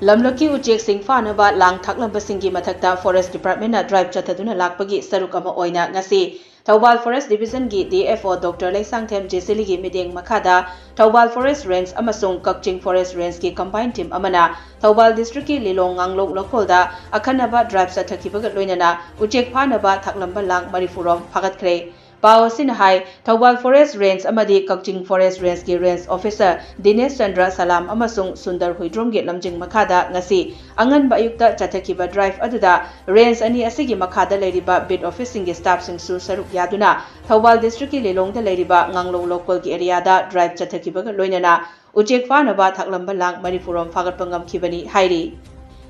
Lamlaki Uchek Sing Fanaba Lang Thaklamba Singgi Mathakta Forest Department Drive Chataduna Lakpagi Saruk Ama Oina Ngasi Thaubal Forest Division gi DFO Dr. Laisangthem Jesili gi mideng makada Thaubal Forest Range amasung Kakching Forest Range gi combined team amana Thaubal District ki Lilong Nganglok local da Akhannaba Drive Chathakibaga loinana Uchek Fanaba Thaklamba Lang Marifurom Fagatkhre Pao Sinhai, Thaubal Forest Range Amadi Kakching Forest Range ki Range Officer Dinesh Chandra Salam Amasung Sundar Huidrom gi Lamjing Makada ngasi Angan Bayukta Chathakiba Drive aduda Range ani asigi Makada leiriba bid office singi staff sing su saruk yaduna Thaubal District ki Lilong da leiriba Nganglong local ki area da Drive Chathakiba loinana Uchek Fanaba Thaklamba Lang Marifurom Fagatpangam Kibani Hairi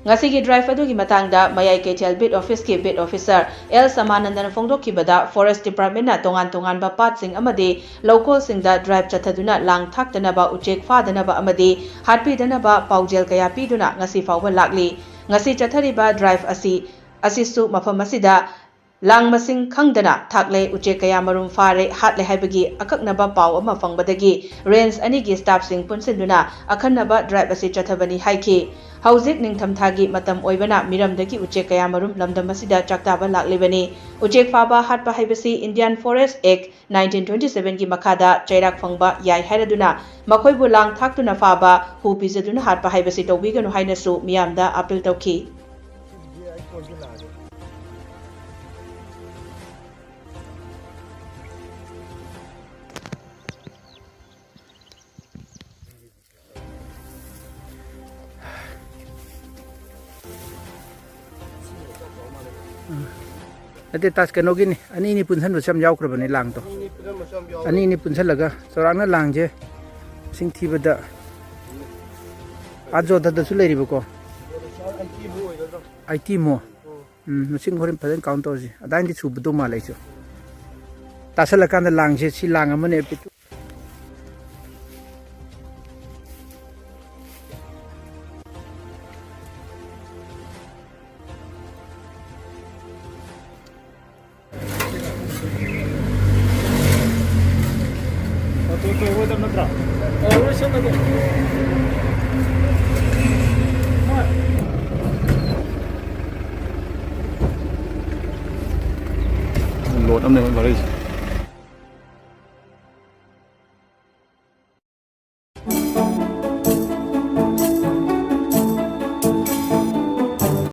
Ngasigi drive adugi matangda Mayai Ketel Bid Office ki Bid Officer L Samanandan Fongdokibada Forest Department na tongan ba patsing amadi local singda drive chathaduna lang thaktanaba Uchek fadanaba amadi hatpidanaba paujel kaya piduna ngasi fawba lakli ngasi chathariba drive asisu mafam asida Lang masing khangdana thakle Uchek kaya marum fare hatle haibagi Akhannaba pau ama fangbadagi range anigi staff sing punsinduna Akhannaba drive asi chathabani haiki Hauzik ningthamthagi matam oibana miramdagi Uchek kaya marum lamdam asida chaktaba laklibani Uchek faba hatpa haibasi Indian Forest Act 1927 gi makada chairak fangba yai hairaduna makoibu lang thaktuna faba hu pizaduna hatpa haibasi tawbiganu hainasu miyamda appeal tawki Nanti tas kenogi ni, ani punsan bersam jauh kerana ni lang tu. Ani punsan laga, seorang lang je, sing tiba dah. Ajo dah sulai ribu ko. IT mo, mesin korin pada counter je. Ada yang dicuba tu malah itu. Tas lakan lang je, si lang aman epitu. Lột âm này vào đây